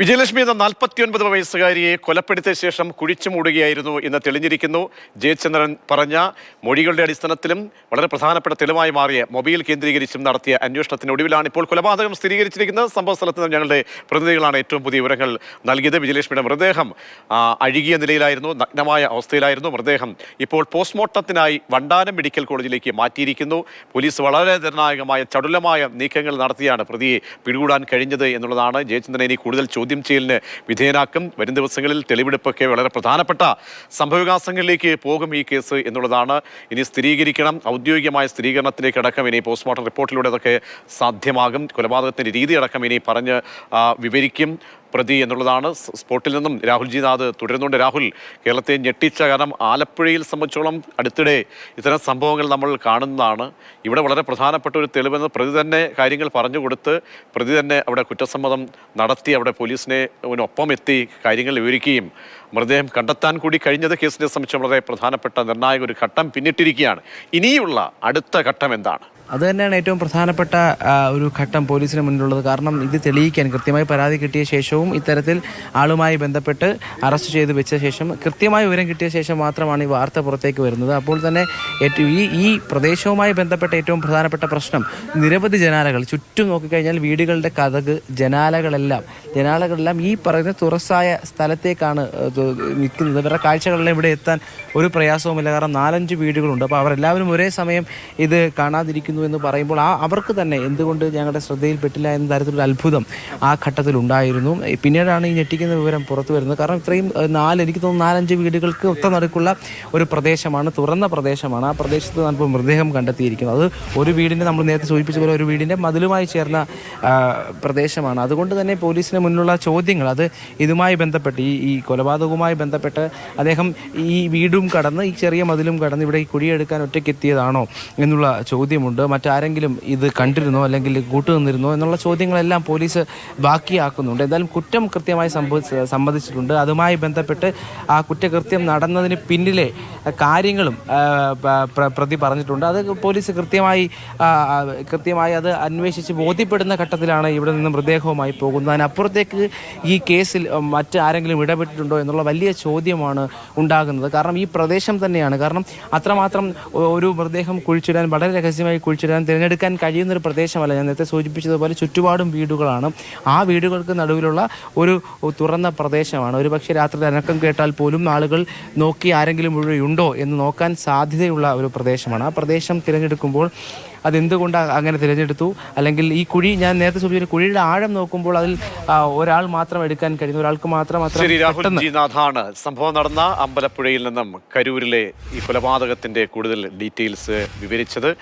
വിജയലക്ഷ്മി എന്ന 49 വയസ്സുകാരിയെ കൊലപ്പെടുത്തിയ ശേഷം കുഴിച്ചു മൂടുകയായിരുന്നു എന്ന് തെളിഞ്ഞിരിക്കുന്നു. ജയചന്ദ്രൻ പറഞ്ഞ മൊഴികളുടെ അടിസ്ഥാനത്തിലും വളരെ പ്രധാനപ്പെട്ട തെളിവായി മാറിയ മൊബൈൽ കേന്ദ്രീകരിച്ചും നടത്തിയ അന്വേഷണത്തിനൊടുവിലാണ് ഇപ്പോൾ കൊലപാതകം സ്ഥിരീകരിച്ചിരിക്കുന്നത്. സംഭവ സ്ഥലത്ത് നിന്ന് ഞങ്ങളുടെ പ്രതിനിധികളാണ് ഏറ്റവും പുതിയ വിവരങ്ങൾ നൽകിയത്. വിജയലക്ഷ്മിയുടെ മൃതദേഹം അഴുകിയ നിലയിലായിരുന്നു, നഗ്നമായ അവസ്ഥയിലായിരുന്നു. മൃതദേഹം ഇപ്പോൾ പോസ്റ്റ്മോർട്ടത്തിനായി വണ്ടാനം മെഡിക്കൽ കോളേജിലേക്ക് മാറ്റിയിരിക്കുന്നു. പോലീസ് വളരെ നിർണായകമായ ചടുലമായ നീക്കങ്ങൾ നടത്തിയാണ് പ്രതിയെ പിടികൂടാൻ കഴിഞ്ഞത് എന്നുള്ളതാണ്. ജയചന്ദ്രനെ ഇനി കൂടുതൽ ചോദ്യം ചെയ്യലിന് വിധേയനാക്കും. വരും ദിവസങ്ങളിൽ തെളിവെടുപ്പൊക്കെ വളരെ പ്രധാനപ്പെട്ട സംഭവവികാസങ്ങളിലേക്ക് പോകും ഈ കേസ് എന്നുള്ളതാണ്. ഇനി സ്ഥിരീകരിക്കണം. ഔദ്യോഗികമായ സ്ഥിരീകരണത്തിലേക്ക് അടക്കം ഇനി പോസ്റ്റ്മോർട്ടം റിപ്പോർട്ടിലൂടെ അതൊക്കെ സാധ്യമാകും. കൊലപാതകത്തിന്റെ രീതി അടക്കം ഇനി പറഞ്ഞ് വിവരിക്കും പ്രതി എന്നുള്ളതാണ്. സ്പോട്ടിൽ നിന്നും രാഹുൽ ജി നാഥ് തുടരുന്നുണ്ട്. രാഹുൽ, കേരളത്തെ ഞെട്ടിച്ച, കാരണം ആലപ്പുഴയിൽ സംബന്ധിച്ചോളം അടുത്തിടെ ഇത്തരം സംഭവങ്ങൾ നമ്മൾ കാണുന്നതാണ്. ഇവിടെ വളരെ പ്രധാനപ്പെട്ട ഒരു തെളിവെന്ന് പ്രതി തന്നെ കാര്യങ്ങൾ പറഞ്ഞു കൊടുത്ത് പ്രതി തന്നെ അവിടെ കുറ്റസമ്മതം നടത്തി അവിടെ പോലീസിനെ ഒപ്പം എത്തി കാര്യങ്ങൾ വിവരിക്കുകയും മൃതദേഹം കണ്ടെത്താൻ കൂടി കഴിഞ്ഞത് കേസിനെ സംബന്ധിച്ച് വളരെ പ്രധാനപ്പെട്ട നിർണായക ഒരു ഘട്ടം പിന്നിട്ടിരിക്കുകയാണ്. ഇനിയുള്ള അടുത്ത ഘട്ടം എന്താണ്? അത് തന്നെയാണ് ഏറ്റവും പ്രധാനപ്പെട്ട ഒരു ഘട്ടം പോലീസിന് മുന്നിലുള്ളത്. കാരണം ഇത് തെളിയിക്കാൻ കൃത്യമായി പരാതി കിട്ടിയ ശേഷവും ഇത്തരത്തിൽ ആളുമായി ബന്ധപ്പെട്ട് അറസ്റ്റ് ചെയ്ത് വെച്ച ശേഷം കൃത്യമായ വിവരം കിട്ടിയ ശേഷം മാത്രമാണ് ഈ വാർത്ത പുറത്തേക്ക് വരുന്നത്. അപ്പോൾ തന്നെ ഈ പ്രദേശവുമായി ബന്ധപ്പെട്ട ഏറ്റവും പ്രധാനപ്പെട്ട പ്രശ്നം, നിരവധി ജനാലകൾ ചുറ്റും നോക്കിക്കഴിഞ്ഞാൽ വീടുകളുടെ കതക് ജനാലകളെല്ലാം ഈ പറയുന്ന തുറസായ സ്ഥലത്തേക്കാണ് നിൽക്കുന്നത്. ഇവരുടെ കാഴ്ചകളെല്ലാം ഇവിടെ എത്താൻ ഒരു പ്രയാസവുമില്ല. കാരണം 4-5 വീടുകളുണ്ട്. അപ്പോൾ അവരെല്ലാവരും ഒരേ സമയം ഇത് കാണാതിരിക്കുന്നു എന്ന് പറയുമ്പോൾ അവർക്ക് തന്നെ എന്തുകൊണ്ട് ഞങ്ങളുടെ ശ്രദ്ധയിൽപ്പെട്ടില്ല എന്ന തരത്തിലൊരു അത്ഭുതം ആ ഘട്ടത്തിൽ ഉണ്ടായിരുന്നു. പിന്നീടാണ് ഈ ഞെട്ടിക്കുന്ന വിവരം പുറത്തു വരുന്നത്. കാരണം ഇത്രയും എനിക്ക് തോന്നുന്നു 4-5 വീടുകൾക്ക് ഒത്ത നടുക്കുള്ള ഒരു പ്രദേശമാണ്, തുറന്ന പ്രദേശമാണ്. ആ പ്രദേശത്ത് ഇപ്പോൾ മൃതദേഹം കണ്ടെത്തിയിരിക്കുന്നത്. അത് ഒരു വീടിൻ്റെ, നമ്മൾ നേരത്തെ സൂചിപ്പിച്ച പോലെ, ഒരു വീടിൻ്റെ മതിലുമായി ചേർന്ന പ്രദേശമാണ്. അതുകൊണ്ട് തന്നെ പോലീസിന് മുന്നിലുള്ള ചോദ്യങ്ങൾ അത് ഇതുമായി ബന്ധപ്പെട്ട് ഈ കൊലപാതകവുമായി ബന്ധപ്പെട്ട് അദ്ദേഹം ഈ വീടും കടന്ന് ഈ ചെറിയ മതിലും കടന്ന് ഇവിടെ ഈ കുഴിയെടുക്കാൻ ഒറ്റയ്ക്കെത്തിയതാണോ എന്നുള്ള ചോദ്യമുണ്ട്. മറ്റാരെങ്കിലും ഇത് കണ്ടിരുന്നോ അല്ലെങ്കിൽ കൂട്ടുനിന്നിരുന്നോ എന്നുള്ള ചോദ്യങ്ങളെല്ലാം പോലീസ് ബാക്കിയാക്കുന്നുണ്ട്. എന്തായാലും കുറ്റം കൃത്യമായി സമ്മതിച്ചിട്ടുണ്ട്. അതുമായി ബന്ധപ്പെട്ട് ആ കുറ്റകൃത്യം നടന്നതിന് പിന്നിലെ കാര്യങ്ങളും പ്രതി പറഞ്ഞിട്ടുണ്ട്. അത് പോലീസ് കൃത്യമായി അത് അന്വേഷിച്ച് ബോധ്യപ്പെടുന്ന ഘട്ടത്തിലാണ് ഇവിടെ നിന്ന് മൃതദേഹവുമായി പോകുന്നത്. അതിനപ്പുറത്തേക്ക് ഈ കേസിൽ മറ്റാരെങ്കിലും ഇടപെട്ടിട്ടുണ്ടോ എന്നുള്ള വലിയ ചോദ്യമാണ് ഉണ്ടാകുന്നത്. കാരണം ഈ പ്രദേശം തന്നെയാണ്, കാരണം അത്രമാത്രം ഒരു മൃതദേഹം കുഴിച്ചിടാൻ, വളരെ രഹസ്യമായി കുഴിച്ചിടാൻ തിരഞ്ഞെടുക്കാൻ കഴിയുന്നൊരു പ്രദേശമല്ല. ഞാൻ നേരത്തെ സൂചിപ്പിച്ചതുപോലെ ചുറ്റുപാടും വീടുകളാണ്. ആ വീടുകൾക്ക് നടുവിലുള്ള ഒരു തുറന്ന പ്രദേശമാണ്. ഒരു പക്ഷേ രാത്രി അനക്കം കേട്ടാൽ പോലും ആളുകൾ നോക്കി ആരെങ്കിലും ഇവിടെ ഉണ്ടോ എന്ന് നോക്കാൻ സാധ്യതയുള്ള ഒരു പ്രദേശമാണ്. ആ പ്രദേശം തിരഞ്ഞെടുക്കുമ്പോൾ അതെന്തുകൊണ്ട് അങ്ങനെ തിരഞ്ഞെടുത്തു, അല്ലെങ്കിൽ ഈ കുഴി, ഞാൻ നേരത്തെ സൂചിപ്പിച്ച കുഴിയുടെ ആഴം നോക്കുമ്പോൾ അതിൽ ഒരാൾ മാത്രം എടുക്കാൻ കഴിയുന്ന, ഒരാൾക്ക് മാത്രം സംഭവം നടന്ന അമ്പലപ്പുഴയിൽ നിന്നും കരൂരിലെ ഈ കൊലപാതകത്തിന്റെ കൂടുതൽ ഡീറ്റെയിൽസ് വിവരിച്ചത്.